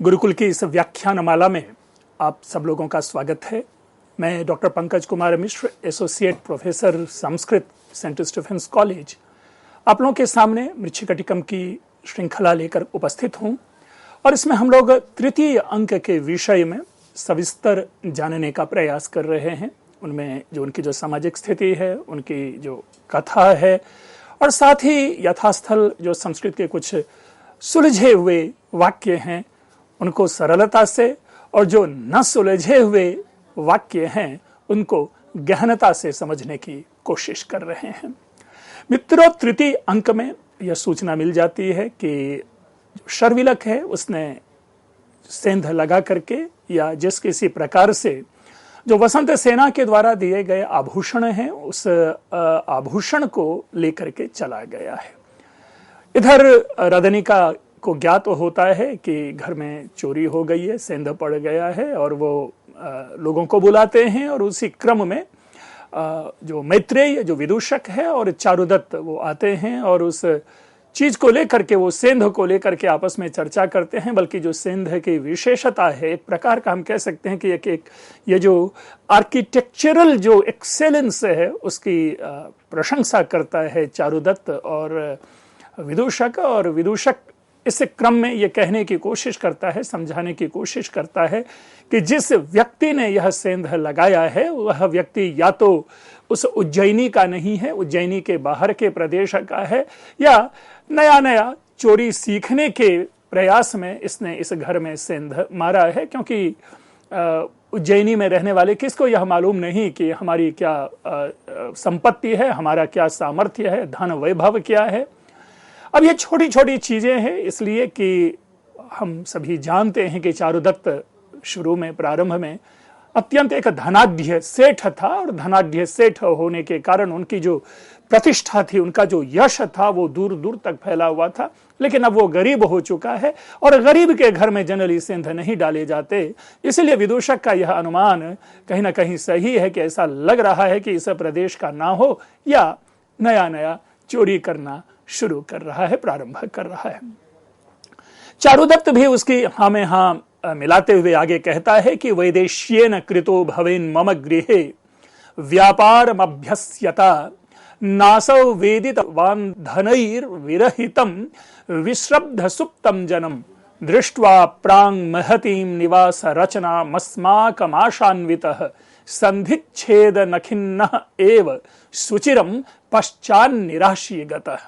गुरुकुल की इस व्याख्यानमाला में आप सब लोगों का स्वागत है। मैं doctor Pankaj Kumar Mishra, associate professor Sanskrit, Saint Stephen's College, आप लोगों के सामने मृच्छकटिकम की श्रृंखला लेकर उपस्थित हूं और इसमें हम लोग तृतीय अंक के विषय में सविस्तर जानने का प्रयास कर रहे हैं। उनमें जो उनकी जो सामाजिक स्थिति है, उनकी जो कथा है और साथ ही यथास्थल जो संस्कृत के कुछ सुलझे हुए वाक्य हैं उनको सरलता से और जो न सुलझे हुए वाक्य हैं उनको गहनता से समझने की कोशिश कर रहे हैं। मित्रों, तृतीय अंक में यह सूचना मिल जाती है कि जो शर्विलक है उसने सेंध लगा करके या जिस किसी प्रकार से जो वसंत सेना के द्वारा दिए गए आभूषण हैं उस आभूषण को लेकर के चला गया है। इधर रदनिका को ज्ञात होता है कि घर में चोरी हो गई है, सेंध पड़ गया है और वो लोगों को बुलाते हैं और उसी क्रम में जो मैत्रेय जो विदूषक है और चारुदत्त वो आते हैं और उस चीज को लेकर के, वो सेंध को लेकर के आपस में चर्चा करते हैं। बल्कि जो सेंध की विशेषता है, एक प्रकार का हम कह सकते हैं कि एक ये जो आर्किटेक्चरल जो एक्सेलेंस है उसकी प्रशंसा करता है चारुदत्त और विदूषक। और विदूषक इस क्रम में यह कहने की कोशिश करता है, समझाने की कोशिश करता है कि जिस व्यक्ति ने यह सेंध लगाया है वह व्यक्ति या तो उस उज्जैनी का नहीं है, उज्जैनी के बाहर के प्रदेश का है, या नया नया चोरी सीखने के प्रयास में इसने इस घर में सेंध मारा है। क्योंकि उज्जैनी में रहने वाले किसको यह मालूम नहीं कि हमारी क्या संपत्ति है, हमारा क्या सामर्थ्य है, धन वैभव क्या है। अब ये छोटी छोटी चीजें हैं, इसलिए कि हम सभी जानते हैं कि चारुदत्त शुरू में प्रारंभ में अत्यंत एक धनाढ्य सेठ था और धनाढ्य सेठ होने के कारण उनकी जो प्रतिष्ठा थी, उनका जो यश था वो दूर दूर तक फैला हुआ था। लेकिन अब वो गरीब हो चुका है और गरीब के घर में जनरली सेंध नहीं डाले जाते। इसलिए विदूषक का यह अनुमान कहीं ना कहीं सही है कि ऐसा लग रहा है कि इस प्रदेश का ना हो या नया नया चोरी करना शुरू कर रहा है, प्रारंभ कर रहा है। चारुदत्त भी उसकी हाँ में हाँ मिलाते हुए आगे कहता है कि वैदेश्येन कृतो भवेन मम गृहे व्यापारमभ्यस्यता नासौ वेदितवान् धनैर् विरहितं विश्रब्ध सुप्तं जनम दृष्ट्वा प्रांग महतीं निवास रचनामस्माकमाशान्वितः संधिच्छेद नखिन्नः एव सुचिरं पश्चान्निराशीगतः।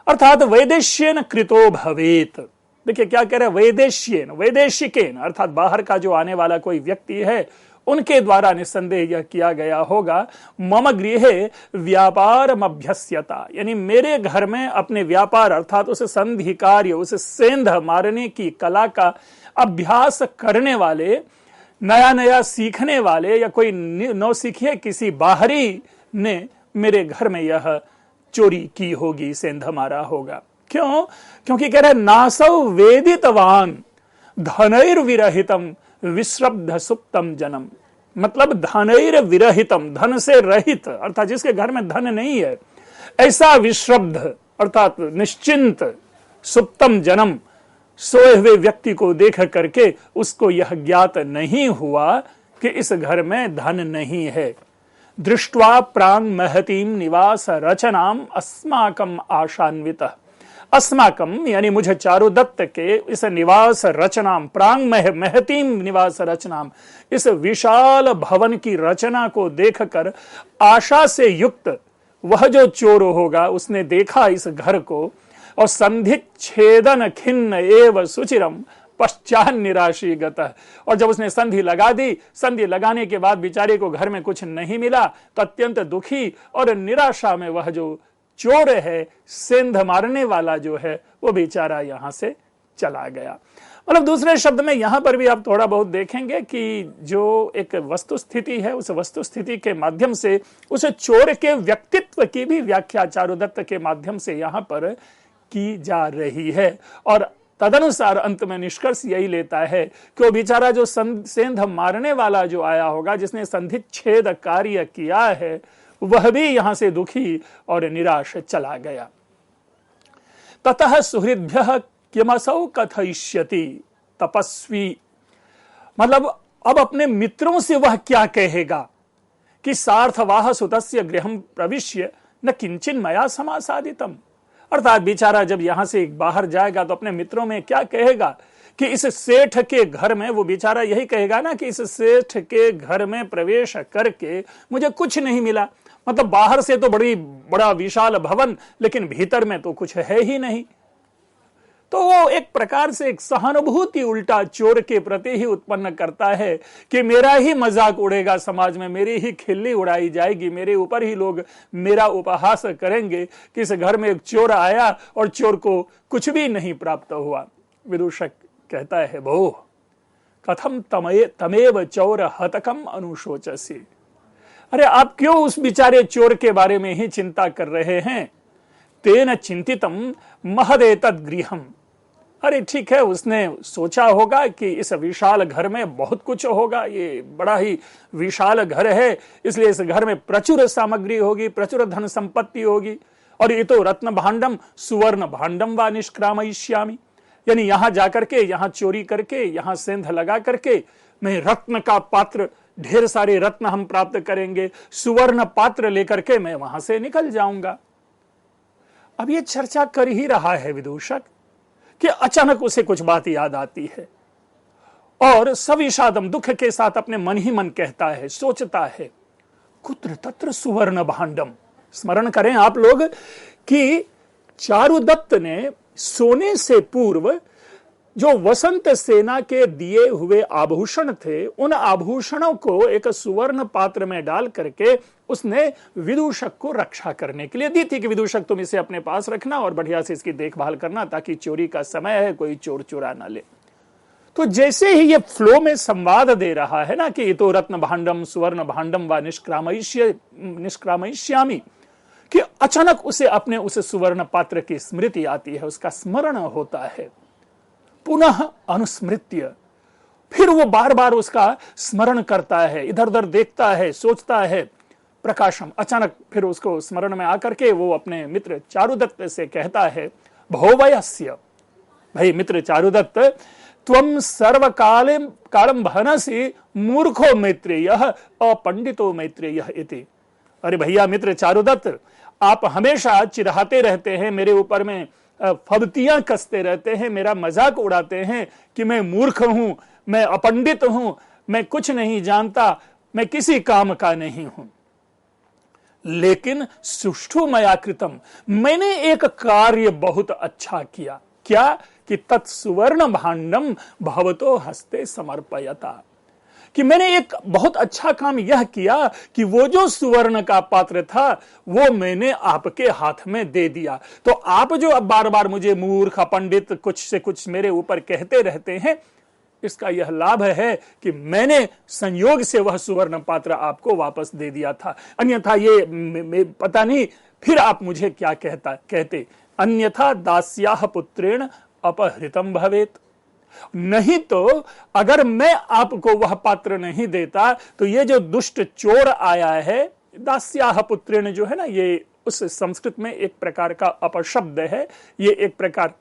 अर्थात वैदेश्येन कृतो भवेत। देखिए क्या कह रहे हैं, वैदेश्येन, वैदेशिकेन, अर्थात बाहर का जो आने वाला कोई व्यक्ति है उनके द्वारा निस्संदेह यह किया गया होगा। मम गृहे व्यापारमभ्यस्यता, यानी मेरे घर में अपने व्यापार अर्थात उस संधि कार्य, उस सेंध मारने की कला का अभ्यास करने वाले, नया नया सीखने वाले या कोई नौसिखिए किसी बाहरी ने मेरे घर में यह चोरी की होगी, सेंध मारा होगा। क्यों? क्योंकि कह रहे नासौ वेदितवान धनैर विरहितम विश्रब्ध सुप्तम जनम, मतलब धनैर विरहितम, धन से रहित, अर्थात जिसके घर में धन नहीं है, ऐसा विश्रब्ध अर्थात निश्चिंत सुप्तम जनम, सोए हुए व्यक्ति को देख करके उसको यह ज्ञात नहीं हुआ कि इस घर में धन नहीं है। दृष्ट्वा प्रांग महतीं निवास रचनाम अस्माकम आशान्वितः, अस्माकम यानी मुझे चारुदत्त के इस निवास रचनाम, प्रांग महतीं निवास रचनाम, इस विशाल भवन की रचना को देखकर आशा से युक्त वह जो चोर होगा उसने देखा इस घर को और संधिच्छेदन खिन्न एव सुचिरम पश्चान निराशीगतः, और जब उसने संधि लगा दी, संधि लगाने के बाद बेचारे को घर में कुछ नहीं मिला तो अत्यंत दुखी और निराशा में वह जो चोर है, सेंध मारने वाला जो है, वो बेचारा यहां से चला गया। मतलब दूसरे शब्द में यहां पर भी आप थोड़ा बहुत देखेंगे कि जो एक वस्तु स्थिति है, उस वस्तु स्थिति के माध्यम से उस चोर के व्यक्तित्व की भी व्याख्या चारुदत्त के माध्यम से यहां पर की जा रही है। और तदनुसार अंत में निष्कर्ष यही लेता है कि वो बेचारा जो सेंध मारने वाला जो आया होगा, जिसने संधिच्छेद कार्य किया है, वह भी यहां से दुखी और निराश चला गया। ततः सुहृद्भ्यः किमसौ कथयिष्यति, तपस्वी। मतलब अब अपने मित्रों से वह क्या कहेगा कि सार्थवाह सुतस्य गृहं प्रविश्य न किंचिन मया समासादितम। अर्थात बेचारा जब यहां से बाहर जाएगा तो अपने मित्रों में क्या कहेगा कि इस सेठ के घर में, वो बेचारा यही कहेगा ना कि इस सेठ के घर में प्रवेश करके मुझे कुछ नहीं मिला। मतलब बाहर से तो बड़ा विशाल भवन, लेकिन भीतर में तो कुछ है ही नहीं। तो वो एक प्रकार से एक सहानुभूति उल्टा चोर के प्रति ही उत्पन्न करता है कि मेरा ही मजाक उड़ेगा समाज में, मेरी ही खिल्ली उड़ाई जाएगी, मेरे ऊपर ही लोग मेरा उपहास करेंगे कि इस घर में एक चोर आया और चोर को कुछ भी नहीं प्राप्त हुआ। विदूषक कहता है, भो कथम तमेव चौर हतकम अनुशोचसी। अरे आप क्यों उस बेचारे चोर के बारे में ही चिंता कर रहे हैं? तेन चिंतितम महदेतद गृहम। अरे ठीक है, उसने सोचा होगा कि इस विशाल घर में बहुत कुछ होगा, ये बड़ा ही विशाल घर है, इसलिए इस घर में प्रचुर सामग्री होगी, प्रचुर धन संपत्ति होगी। और ये तो रत्न भांडम सुवर्ण भांडम व निष्क्रामयिष्यामि, यानी यहां जाकर के, यहां चोरी करके, यहां सेंध लगा करके मैं रत्न का पात्र, ढेर सारे रत्न हम प्राप्त करेंगे, सुवर्ण पात्र लेकर के मैं वहां से निकल जाऊंगा। अब ये चर्चा कर ही रहा है विदूषक कि अचानक उसे कुछ बात याद आती है और सविषादम, दुख के साथ अपने मन ही मन कहता है, सोचता है, कुत्र तत्र सुवर्ण भांडम। स्मरण करें आप लोग कि चारुदत्त ने सोने से पूर्व जो वसंत सेना के दिए हुए आभूषण थे, उन आभूषणों को एक सुवर्ण पात्र में डाल करके उसने विदूषक को रक्षा करने के लिए दी थी कि विदूषक तुम इसे अपने पास रखना और बढ़िया से इसकी देखभाल करना, ताकि चोरी का समय है कोई चोर चुरा ना ले। तो जैसे ही ये फ्लो में संवाद दे रहा है ना कि ये तो रत्न भांडम सुवर्ण भांडम व निष्क्रामयिष्यामि, कि अचानक उसे अपने उस सुवर्ण पात्र की स्मृति आती है, उसका स्मरण होता है। पुनः अनुस्मृत्य, फिर वो बार बार उसका स्मरण करता है, इधर उधर देखता है, सोचता है। प्रकाशम, अचानक फिर उसको स्मरण में आकर के वो अपने मित्र चारुदत्त से कहता है, भोवयस्य, भाई मित्र चारुदत्त, त्वम सर्वकालम भनसि मूर्खो मैत्रेयः अपंडितो मैत्रेयः इति। अरे भैया मित्र चारुदत्त, आप हमेशा चिढ़ाते रहते हैं, मेरे ऊपर में फबतियां कसते रहते हैं, मेरा मजाक उड़ाते हैं कि मैं मूर्ख हूं, मैं अपंडित हूं, मैं कुछ नहीं जानता, मैं किसी काम का नहीं हूं। लेकिन सुष्ठु मया कृतम, मैंने एक कार्य बहुत अच्छा किया। क्या? कि तत्सुवर्ण भांडम भवतो हस्ते समर्पयता, कि मैंने एक बहुत अच्छा काम यह किया कि वो जो सुवर्ण का पात्र था वो मैंने आपके हाथ में दे दिया। तो आप जो अब बार बार मुझे मूर्ख पंडित कुछ से कुछ मेरे ऊपर कहते रहते हैं, इसका यह लाभ है कि मैंने संयोग से वह सुवर्ण पात्र आपको वापस दे दिया था। अन्यथा ये पता नहीं फिर आप मुझे क्या कहते, अन्यथा दास्याह पुत्रेण अपहृतम भवेत। नहीं तो अगर मैं आपको वह पात्र नहीं देता तो ये जो दुष्ट चोर आया है, दास्याह पुत्रेण जो है ना, ये उस संस्कृत में एक प्रकार का अपशब्द है, ये एक प्रकार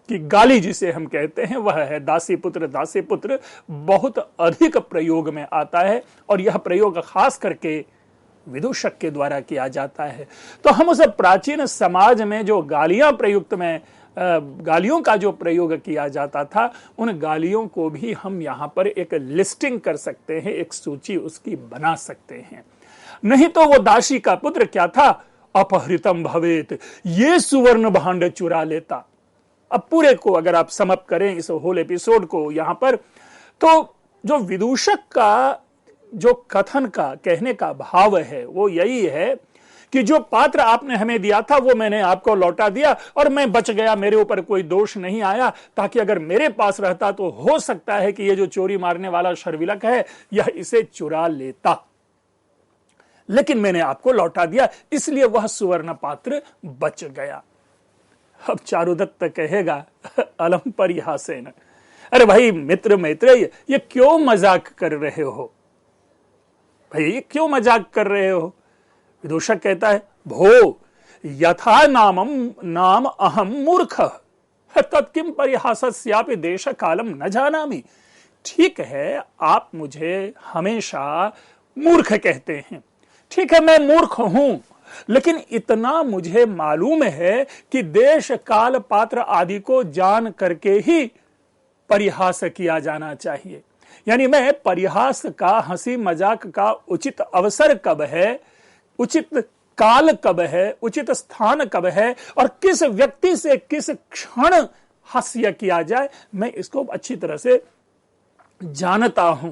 की गाली जिसे हम कहते हैं वह है। दासी पुत्र, दासी पुत्र बहुत अधिक प्रयोग में आता है और यह प्रयोग खास करके विदूषक के द्वारा किया जाता है। तो हम उस प्राचीन समाज में जो गालियां प्रयुक्त में गालियों का जो प्रयोग किया जाता था, उन गालियों को भी हम यहां पर एक लिस्टिंग कर सकते हैं, एक सूची उसकी बना सकते हैं। नहीं तो वो दासी का पुत्र क्या था, अपहृतम भवेत, ये सुवर्ण भांड चुरा लेता। अब पूरे को अगर आप समअप करें इस होल एपिसोड को यहां पर, तो जो विदूषक का जो कथन का कहने का भाव है वो यही है कि जो पात्र आपने हमें दिया था वो मैंने आपको लौटा दिया और मैं बच गया, मेरे ऊपर कोई दोष नहीं आया, ताकि अगर मेरे पास रहता तो हो सकता है कि ये जो चोरी मारने वाला शर्विलक है यह इसे चुरा लेता, लेकिन मैंने आपको लौटा दिया, इसलिए वह सुवर्ण पात्र बच गया। अब चारुदत्त कहेगा अलम परिहासेन, अरे भाई मित्र मैत्रेय, ये क्यों मजाक कर रहे हो भाई, क्यों मजाक कर रहे हो? विदूषक कहता है, भो यथा नाम अहम मूर्ख, तत्किम परिहासस्यापि देश कालम न जानामि। ठीक है, आप मुझे हमेशा मूर्ख कहते हैं, ठीक है मैं मूर्ख हूं, लेकिन इतना मुझे मालूम है कि देश काल पात्र आदि को जान करके ही परिहास किया जाना चाहिए। यानी मैं परिहास का, हंसी मजाक का उचित अवसर कब है, उचित काल कब है, उचित स्थान कब है और किस व्यक्ति से किस क्षण हास्य किया जाए, मैं इसको अच्छी तरह से जानता हूं।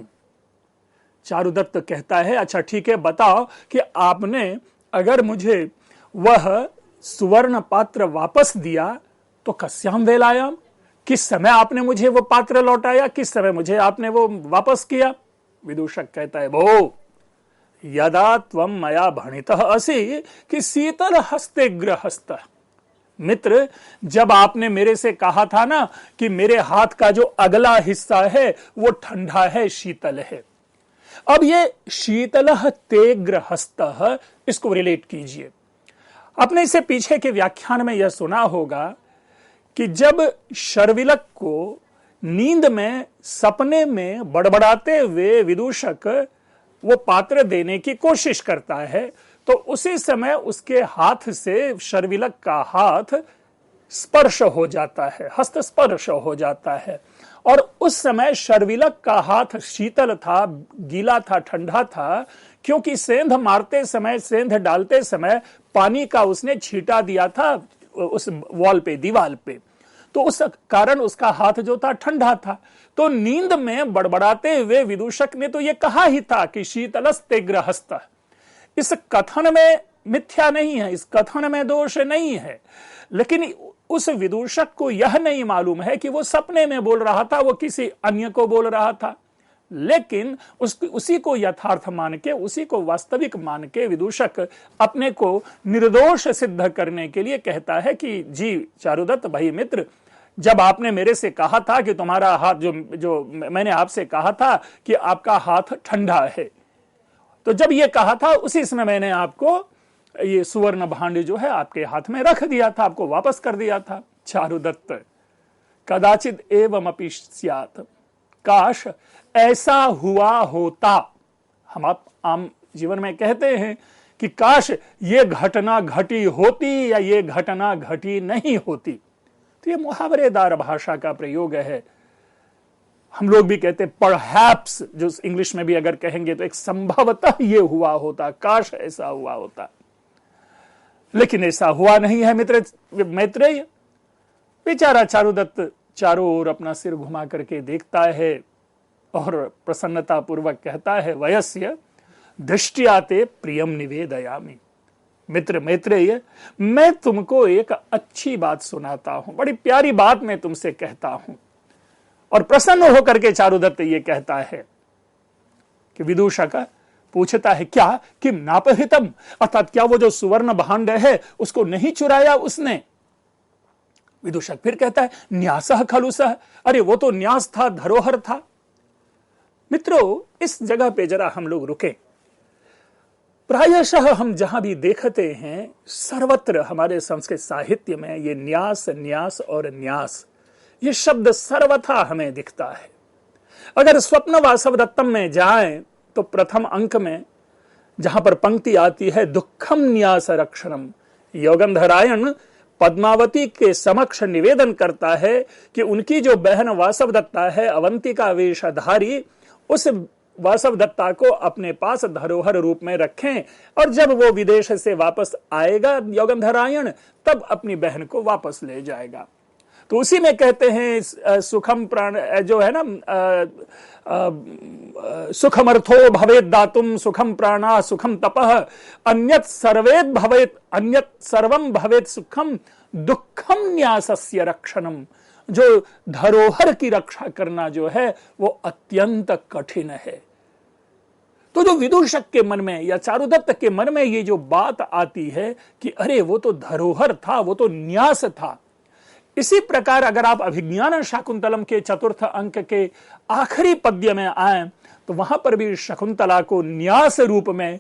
चारुदत्त कहता है, अच्छा ठीक है, बताओ कि आपने अगर मुझे वह सुवर्ण पात्र वापस दिया तो कस्याम वेलायाम, किस समय आपने मुझे वो पात्र लौटाया, किस समय मुझे आपने वो वापस किया। विदूषक कहता है, वो यदा त्वं मया भणितः असि कि शीतल हस्ते गृहस्थ। मित्र, जब आपने मेरे से कहा था ना कि मेरे हाथ का जो अगला हिस्सा है वो ठंडा है, शीतल है। अब ये शीतलः ते गृहस्थः, इसको रिलेट कीजिए। आपने इससे पीछे के व्याख्यान में यह सुना होगा कि जब शर्विलक को नींद में, सपने में बड़बड़ाते हुए विदूषक वो पात्र देने की कोशिश करता है, तो उसी समय उसके हाथ से शर्विलक का हाथ स्पर्श हो जाता है, हस्त स्पर्श हो जाता है। और उस समय शर्विलक का हाथ शीतल था, गीला था, ठंडा था, क्योंकि सेंध मारते समय, सेंध डालते समय पानी का उसने छींटा दिया था उस वॉल पे, दीवार पे, तो उस कारण उसका हाथ जो था ठंडा था। तो नींद में बड़बड़ाते हुए विदूषक ने तो ये कहा ही था कि शीतलस्ते गृहस्थ। इस कथन में मिथ्या नहीं है, इस कथन में दोष नहीं है, लेकिन उस विदूषक को यह नहीं मालूम है कि वो सपने में बोल रहा था, वो किसी अन्य को बोल रहा था। लेकिन उसी को यथार्थ मान के, उसी को वास्तविक मान के विदूषक अपने को निर्दोष सिद्ध करने के लिए कहता है कि जी चारुदत्त भाई मित्र, जब आपने मेरे से कहा था कि तुम्हारा हाथ, जो मैंने आपसे कहा था कि आपका हाथ ठंडा है, तो जब ये कहा था उसी समय मैंने आपको ये सुवर्ण भांड जो है आपके हाथ में रख दिया था, आपको वापस कर दिया था। चारुदत्त, कदाचित एवमपि स्यात्, काश ऐसा हुआ होता। हम आप आम जीवन में कहते हैं कि काश ये घटना घटी होती या ये घटना घटी नहीं होती, तो ये मुहावरेदार भाषा का प्रयोग है। हम लोग भी कहते हैं परहैप्स, जो इंग्लिश में भी अगर कहेंगे तो एक संभवतः ये हुआ होता, काश ऐसा हुआ होता, लेकिन ऐसा हुआ नहीं है। मित्र मैत्रेय, बेचारा चारुदत्त चारों ओर अपना सिर घुमा करके देखता है और प्रसन्नता पूर्वक कहता है, वयस्य दृष्टिया ते प्रियम निवेदयामि। मित्र मैत्रेय, मैं तुमको एक अच्छी बात सुनाता हूं, बड़ी प्यारी बात मैं तुमसे कहता हूं। और प्रसन्न होकर के चारुदत्त ये कहता है कि विदूषक पूछता है, क्या किम नापहृतम, अर्थात क्या वो जो सुवर्ण भांड है उसको नहीं चुराया उसने। विदूषक फिर कहता है, न्यासः खलु सः, अरे वो तो न्यास था, धरोहर था। मित्रों, इस जगह पे जरा हम लोग रुके। प्रायशः हम जहां भी देखते हैं, सर्वत्र हमारे संस्कृत साहित्य में ये न्यास, न्यास और न्यास, ये शब्द सर्वथा हमें दिखता है। अगर स्वप्न वासवदत्तम में जाएं तो प्रथम अंक में जहां पर पंक्ति आती है, दुखम न्यास रक्षणम, योगंधरायण पद्मावती के समक्ष निवेदन करता है कि उनकी जो बहन वासवदत्ता है, अवंतिका वेशधारी, उस वासवदत्ता को अपने पास धरोहर रूप में रखें और जब वो विदेश से वापस आएगा योगंधरायण, तब अपनी बहन को वापस ले जाएगा। तो उसी में कहते हैं सुखम प्राण जो है ना, सुखमर्थो भवेत दातुम सुखम प्राणा सुखम तपः अन्यत सर्वेद भवेत अन्यत सर्वम भवेत सुखम दुखम न्यासस्य रक्षणम। जो धरोहर की रक्षा करना जो है वो अत्यंत कठिन है। तो जो विदूषक के मन में या चारुदत्त के मन में ये जो बात आती है कि अरे वो तो धरोहर था, वो तो न्यास था। इसी प्रकार अगर आप अभिज्ञान शाकुंतलम के चतुर्थ अंक के आखिरी पद्य में आए तो वहां पर भी शकुंतला को न्यास रूप में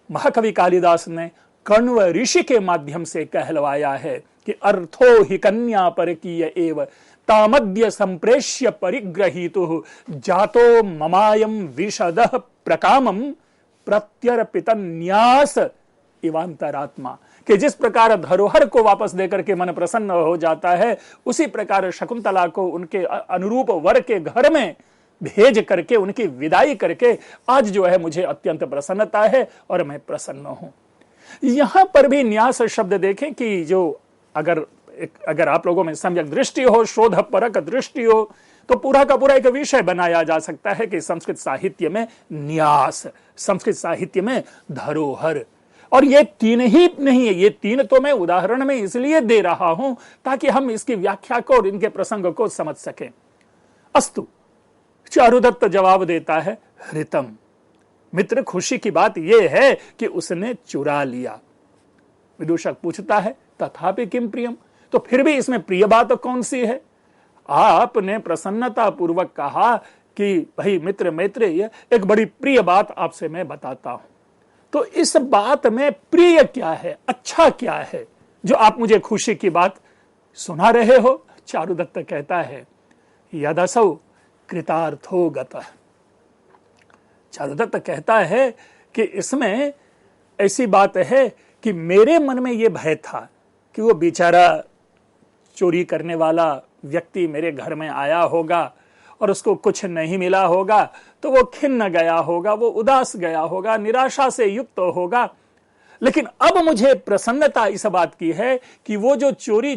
महाकवि कालिदास ने कण्व ऋषि के माध्यम से कहलवाया है कि अर्थो हि कन्या परकीय एव तामद्य संप्रेष्य परिग्रहीतुः जातो ममायम विशदः प्रकामम प्रत्यर्पितं न्यास इवांतरात्मा। कि जिस प्रकार धरोहर को वापस देकर के मन प्रसन्न हो जाता है, उसी प्रकार शकुंतला को उनके अनुरूप वर के घर में भेज करके उनकी विदाई करके आज जो है मुझे अत्यंत प्रसन्नता है और मैं प्रसन्न हूं। यहां पर भी न्यास शब्द देखें कि जो अगर आप लोगों में सम्यक दृष्टि हो, शोध परक दृष्टि हो, तो पूरा का पूरा एक विषय बनाया जा सकता है कि संस्कृत साहित्य में न्यास, संस्कृत साहित्य में धरोहर। और ये तीन ही नहीं है, ये तीन तो मैं उदाहरण में इसलिए दे रहा हूं ताकि हम इसकी व्याख्या को और इनके प्रसंग को समझ सकें। अस्तु, चारुदत्त जवाब देता है, हृतम। मित्र, खुशी की बात यह है कि उसने चुरा लिया। विदूषक पूछता है, तथापि किम प्रियम, तो फिर भी इसमें प्रिय बात कौन सी है? आपने प्रसन्नता पूर्वक कहा कि भाई मित्र मैत्रेय, एक बड़ी प्रिय बात आपसे मैं बताता हूं। तो इस बात में प्रिय क्या है, अच्छा क्या है जो आप मुझे खुशी की बात सुना रहे हो? चारुदत्त कहता है, यदसौ कृतार्थो गतः। चारुदत्त कहता है कि इसमें ऐसी बात है कि मेरे मन में यह भय था कि वो बेचारा चोरी करने वाला व्यक्ति मेरे घर में आया होगा और उसको कुछ नहीं मिला होगा, तो वो खिन्न गया होगा, वो उदास गया होगा, निराशा से युक्त होगा। लेकिन अब मुझे प्रसन्नता इस बात की है कि वो जो चोरी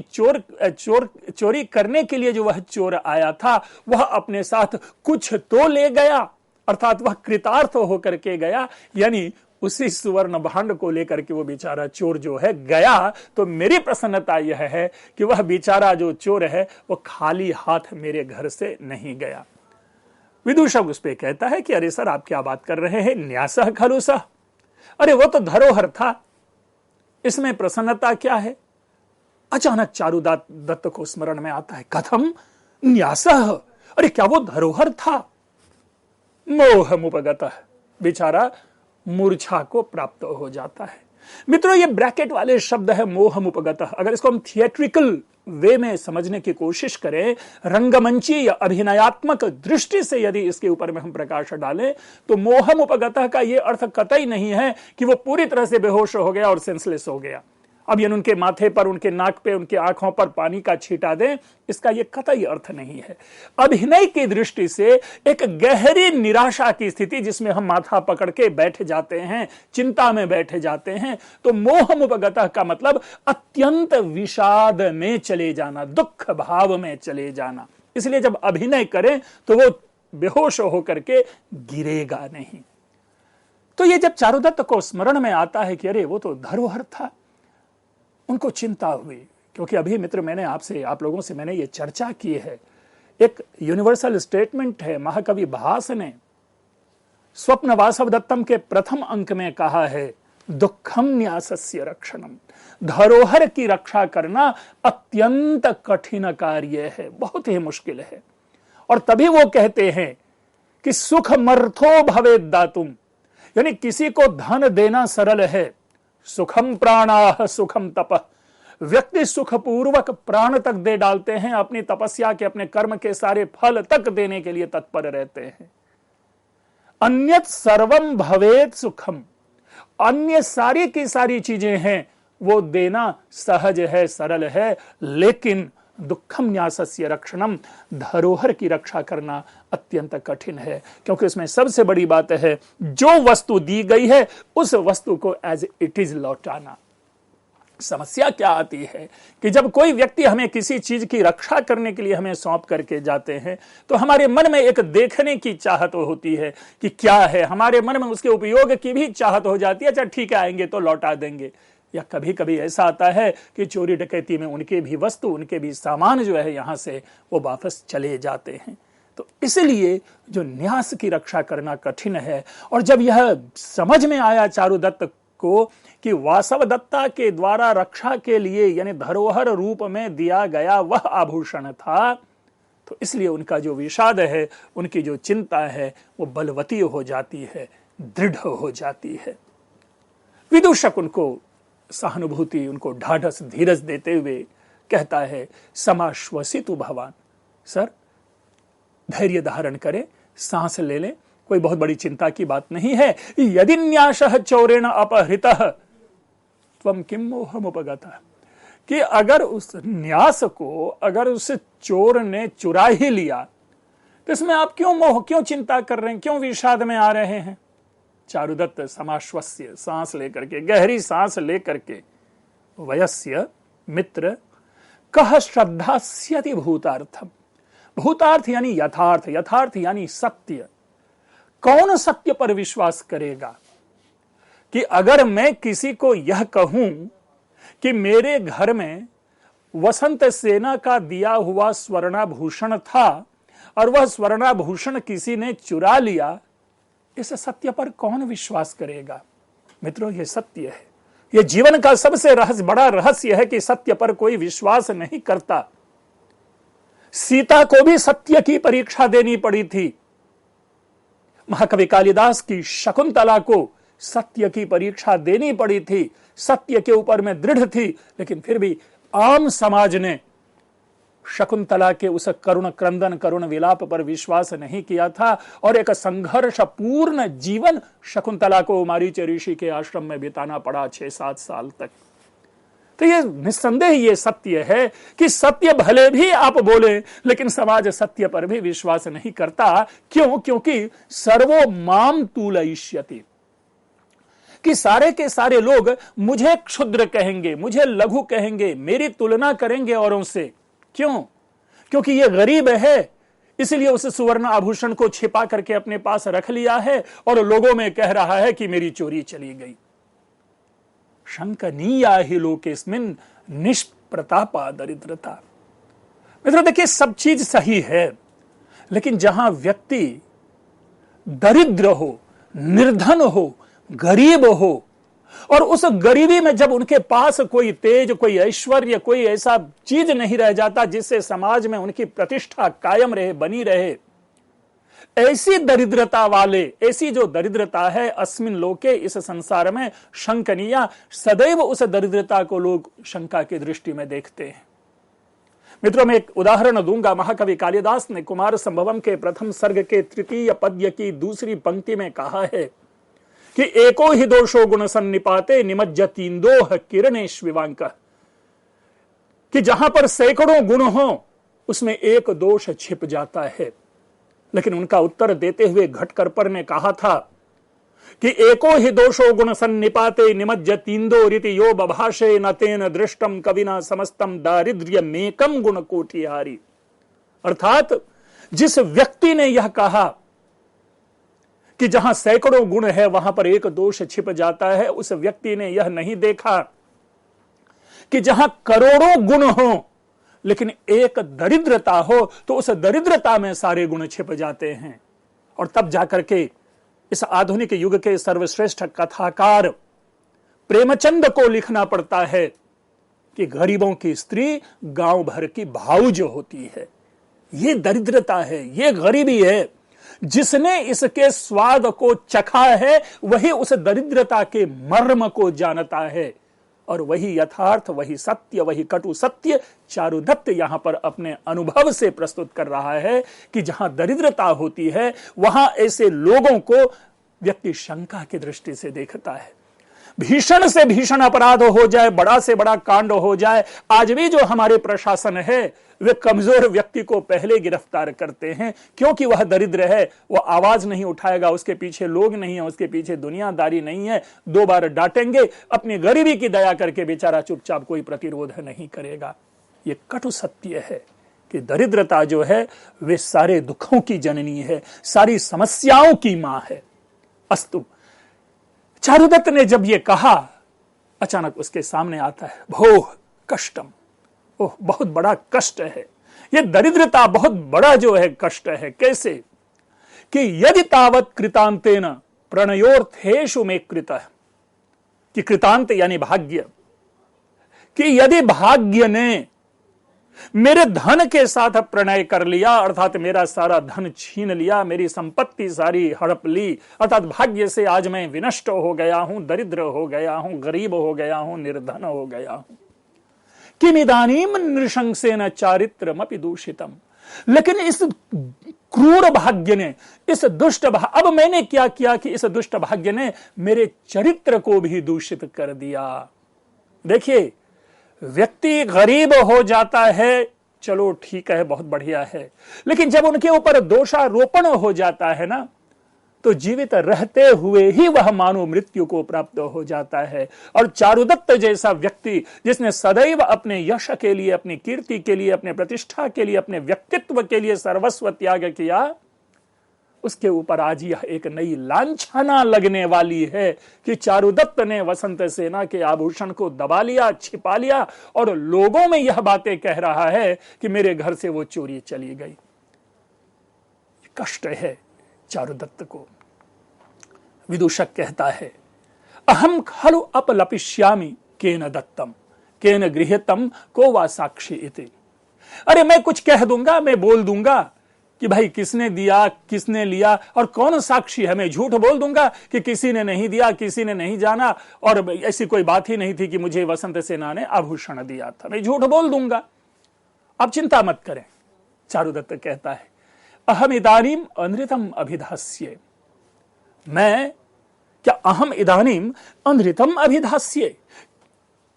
करने के लिए जो वह चोर आया था, वह अपने साथ कुछ तो ले गया, अर्थात वह कृतार्थ होकर के गया, यानी उसी सुवर्ण भांड को लेकर के वो बेचारा चोर जो है गया। तो मेरी प्रसन्नता यह है कि वह बेचारा जो चोर है वो खाली हाथ मेरे घर से नहीं गया। विदूषक उस पे कहता है कि अरे सर, आप क्या बात कर रहे हैं, न्यासः खलु सः, अरे वो तो धरोहर था, इसमें प्रसन्नता क्या है? अचानक चारुदत्त को स्मरण में आता है, कथम न्यासः, अरे क्या वो धरोहर था? मोहमुपगतः, बेचारा मूर्छा को प्राप्त हो जाता है। मित्रों, ये ब्रैकेट वाले शब्द है मोहमुपगतः। अगर इसको हम थिएट्रिकल वे में समझने की कोशिश करें, रंगमंची या अभिनयात्मक दृष्टि से यदि इसके ऊपर में हम प्रकाश डालें, तो मोहमुपगतः का यह अर्थ कतई नहीं है कि वो पूरी तरह से बेहोश हो गया और सेंसलेस हो गया। अब ये उनके माथे पर, उनके नाक पे, उनके आंखों पर पानी का छींटा दें, इसका ये कतई अर्थ नहीं है। अभिनय की दृष्टि से एक गहरी निराशा की स्थिति जिसमें हम माथा पकड़ के बैठ जाते हैं, चिंता में बैठ जाते हैं, तो मोहमुपगतः का मतलब अत्यंत विषाद में चले जाना, दुख भाव में चले जाना। इसलिए जब अभिनय करें तो वो बेहोश होकर के गिरेगा नहीं। तो ये जब चारुदत्त को स्मरण में आता है कि अरे वो तो धरोहर था, उनको चिंता हुई। क्योंकि अभी मित्र आप लोगों से मैंने ये चर्चा की है, एक यूनिवर्सल स्टेटमेंट है, महाकवि भास ने स्वप्न वासवदत्तम के प्रथम अंक में कहा है, दुखम न्यासस्य रक्षणम, धरोहर की रक्षा करना अत्यंत कठिन कार्य है, बहुत ही मुश्किल है। और तभी वो कहते हैं कि सुख मर्थो भवेद दातुम, यानी किसी को धन देना सरल है, सुखम प्राणाह सुखम तपः, व्यक्ति सुखपूर्वक प्राण तक दे डालते हैं, अपनी तपस्या के, अपने कर्म के सारे फल तक देने के लिए तत्पर रहते हैं। अन्यत सर्वम भवेत सुखम, अन्य सारी की सारी चीजें हैं वो देना सहज है, सरल है, लेकिन दुखम न्यासस्य रक्षणम, धरोहर की रक्षा करना अत्यंत कठिन है। क्योंकि इसमें सबसे बड़ी बात है, जो वस्तु दी गई है उस वस्तु को एज इट इज लौटाना। समस्या क्या आती है कि जब कोई व्यक्ति हमें किसी चीज की रक्षा करने के लिए हमें सौंप करके जाते हैं, तो हमारे मन में एक देखने की चाहत होती है कि क्या है, हमारे मन में उसके उपयोग की भी चाहत हो जाती है, अच्छा ठीक है आएंगे तो लौटा देंगे। या कभी कभी ऐसा आता है कि चोरी डकैती में उनके भी वस्तु, उनके भी सामान जो है यहां से वो वापस चले जाते हैं। तो इसलिए जो न्यास की रक्षा करना कठिन है। और जब यह समझ में आया चारुदत्त को कि वासवदत्ता के द्वारा रक्षा के लिए यानी धरोहर रूप में दिया गया वह आभूषण था, तो इसलिए उनका जो विषाद है, उनकी जो चिंता है, वो बलवती हो जाती है, दृढ़ हो जाती है। विदूषक उनको सहानुभूति, उनको ढाढ़स, धीरज देते हुए कहता है समाश्वसितु भवान, सर धैर्य धारण करें, सांस ले लें, कोई बहुत बड़ी चिंता की बात नहीं है। यदि न्यासः चौरेण अपहृतः त्वं किं मोहमुपगतः, कि अगर उस न्यास को अगर उस चोर ने चुरा ही लिया तो इसमें आप क्यों मोह, क्यों चिंता कर रहे हैं, क्यों विषाद में आ रहे हैं। चारुदत्त समाश्वस्य, सांस लेकर के, गहरी सांस लेकर के, वयस्य मित्र कह श्रद्धास्यति भूतार्थम, भूतार्थ यानी यथार्थ, यथार्थ यानी सत्य। कौन सत्य पर विश्वास करेगा कि अगर मैं किसी को यह कहूं कि मेरे घर में वसंत सेना का दिया हुआ स्वर्णाभूषण था और वह स्वर्णाभूषण किसी ने चुरा लिया, इस सत्य पर कौन विश्वास करेगा। मित्रों, यह सत्य है, यह जीवन का सबसे बड़ा रहस्य है कि सत्य पर कोई विश्वास नहीं करता। सीता को भी सत्य की परीक्षा देनी पड़ी थी। महाकवि कालिदास की शकुंतला को सत्य की परीक्षा देनी पड़ी थी, सत्य के ऊपर में दृढ़ थी, लेकिन फिर भी आम समाज ने शकुंतला के उस करुण क्रंदन, करुण विलाप पर विश्वास नहीं किया था और एक संघर्षपूर्ण जीवन शकुंतला को मारीच ऋषि के आश्रम में बिताना पड़ा 6-7 साल तक। तो ये निस्संदेह ये सत्य है कि सत्य भले भी आप बोले, लेकिन समाज सत्य पर भी विश्वास नहीं करता। क्यों? क्योंकि सर्वो माम तुलयिष्यति, कि सारे के सारे लोग मुझे क्षुद्र कहेंगे, मुझे लघु कहेंगे, मेरी तुलना करेंगे औरों से। क्यों? क्योंकि ये गरीब है, इसलिए उस सुवर्ण आभूषण को छिपा करके अपने पास रख लिया है और लोगों में कह रहा है कि मेरी चोरी चली गई। शंकनीया हि लोकेस्मिन् निष्प्रतापा दरिद्रता। मित्रों देखिए, सब चीज सही है, लेकिन जहां व्यक्ति दरिद्र हो, निर्धन हो, गरीब हो, और उस गरीबी में जब उनके पास कोई तेज, कोई ऐश्वर्य, कोई ऐसा चीज नहीं रह जाता जिससे समाज में उनकी प्रतिष्ठा कायम रहे, बनी रहे, ऐसी दरिद्रता वाले, ऐसी जो दरिद्रता है अस्मिन लोके, इस संसार में शंकनीया, सदैव उस दरिद्रता को लोग शंका की दृष्टि में देखते हैं। मित्रों, मैं एक उदाहरण दूंगा। महाकवि कालिदास ने कुमार संभवम के प्रथम सर्ग के 3 पद्य की 2 पंक्ति में कहा है कि एको ही दोषो गुण सन्निपाते निमज्जतीन्दोह किरणेष्विवांक, कि जहां पर सैकड़ों गुण हो उसमें एक दोष छिप जाता है। लेकिन उनका उत्तर देते हुए घटकरपर ने कहा था कि एको ही दोषो गुण सन्निपाते निमज्जतीन्दो रीति यो बभाषे न तेन दृष्टम कविना समस्तम दारिद्र्यमेकम गुण कोटिहारी। अर्थात जिस व्यक्ति ने यह कहा कि जहां सैकड़ों गुण है वहां पर एक दोष छिप जाता है, उस व्यक्ति ने यह नहीं देखा कि जहां करोड़ों गुण हो लेकिन एक दरिद्रता हो तो उस दरिद्रता में सारे गुण छिप जाते हैं। और तब जाकर के इस आधुनिक युग के सर्वश्रेष्ठ कथाकार प्रेमचंद को लिखना पड़ता है कि गरीबों की स्त्री गांव भर की भाऊज होती है। ये दरिद्रता है, ये गरीबी है। जिसने इसके स्वाद को चखा है वही उस दरिद्रता के मर्म को जानता है, और वही यथार्थ, वही सत्य, वही कटु सत्य चारुदत्त यहां पर अपने अनुभव से प्रस्तुत कर रहा है कि जहां दरिद्रता होती है वहां ऐसे लोगों को व्यक्ति शंका की दृष्टि से देखता है। भीषण से भीषण अपराध हो जाए, बड़ा से बड़ा कांड हो जाए, आज भी जो हमारे प्रशासन है वे कमजोर व्यक्ति को पहले गिरफ्तार करते हैं, क्योंकि वह दरिद्र है, वो आवाज नहीं उठाएगा, उसके पीछे लोग नहीं है, उसके पीछे दुनियादारी नहीं है। 2 बार डांटेंगे, अपनी गरीबी की दया करके बेचारा चुपचाप कोई प्रतिरोध नहीं करेगा। ये कटु सत्य है कि दरिद्रता जो है वे सारे दुखों की जननी है, सारी समस्याओं की मां है। अस्तु, चारुदत्त ने जब ये कहा, अचानक उसके सामने आता है भोह कष्टम, ओह बहुत बड़ा कष्ट है, ये दरिद्रता बहुत बड़ा जो है कष्ट है। कैसे? कि यदि तावत कृतांतेन प्रणयोर्थेषु में कृतः, कि कृतांत यानी भाग्य, कि यदि भाग्य ने मेरे धन के साथ प्रणय कर लिया, अर्थात मेरा सारा धन छीन लिया, मेरी संपत्ति सारी हड़प ली, अर्थात भाग्य से आज मैं विनष्ट हो गया हूं, दरिद्र हो गया हूं, गरीब हो गया हूं, निर्धन हो गया हूं, किमिदानीम नृशंसेन चारित्रमपि दूषितम। लेकिन इस क्रूर भाग्य ने, इस दुष्ट अब मैंने क्या किया कि इस दुष्ट भाग्य ने मेरे चरित्र को भी दूषित कर दिया। देखिए, व्यक्ति गरीब हो जाता है, चलो ठीक है, बहुत बढ़िया है, लेकिन जब उनके ऊपर दोषारोपण हो जाता है ना, तो जीवित रहते हुए ही वह मानव मृत्यु को प्राप्त हो जाता है। और चारुदत्त जैसा व्यक्ति जिसने सदैव अपने यश के लिए, अपनी कीर्ति के लिए, अपने प्रतिष्ठा के लिए, अपने व्यक्तित्व के लिए सर्वस्व त्याग किया, उसके ऊपर आज यह एक नई लांछना लगने वाली है कि चारुदत्त ने वसंत सेना के आभूषण को दबा लिया, छिपा लिया और लोगों में यह बातें कह रहा है कि मेरे घर से वो चोरी चली गई। कष्ट है चारुदत्त को। विदूषक कहता है, अहम खलु अपलपिष्यामि केन दत्तम केन गृह्यतम को वा साक्षी इति। अरे मैं कुछ कह दूंगा, मैं बोल दूंगा कि भाई किसने दिया, किसने लिया और कौन साक्षी है। मैं झूठ बोल दूंगा कि किसी ने नहीं दिया, किसी ने नहीं जाना और ऐसी कोई बात ही नहीं थी कि मुझे वसंत सेना ने आभूषण दिया था। मैं झूठ बोल दूंगा, आप चिंता मत करें। चारुदत्त कहता है, अहम इदानीम अनृतम अभिधास्ये। मैं क्या अहम इदानीम अनृतम अभिधास्ये,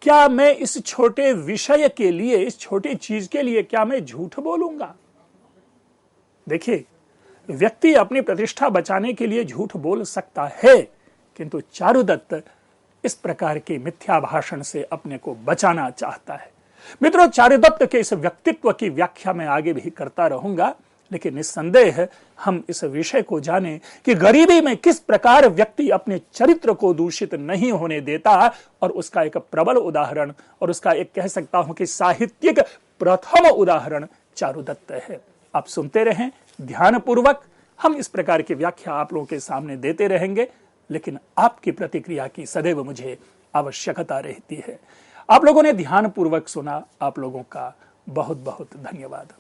क्या मैं इस छोटे विषय के लिए, इस छोटी चीज के लिए क्या मैं झूठ बोलूंगा। देखिए, व्यक्ति अपनी प्रतिष्ठा बचाने के लिए झूठ बोल सकता है, किंतु चारुदत्त इस प्रकार के मिथ्या भाषण से अपने को बचाना चाहता है। मित्रों, चारुदत्त के इस व्यक्तित्व की व्याख्या मैं आगे भी करता रहूंगा, लेकिन निस्संदेह हम इस विषय को जानें कि गरीबी में किस प्रकार व्यक्ति अपने चरित्र को दूषित नहीं होने देता, और उसका एक प्रबल उदाहरण और उसका एक कह सकता हूं कि साहित्यिक प्रथम उदाहरण चारुदत्त है। आप सुनते रहें ध्यानपूर्वक, हम इस प्रकार की व्याख्या आप लोगों के सामने देते रहेंगे, लेकिन आपकी प्रतिक्रिया की सदैव मुझे आवश्यकता रहती है। आप लोगों ने ध्यानपूर्वक सुना, आप लोगों का बहुत बहुत धन्यवाद।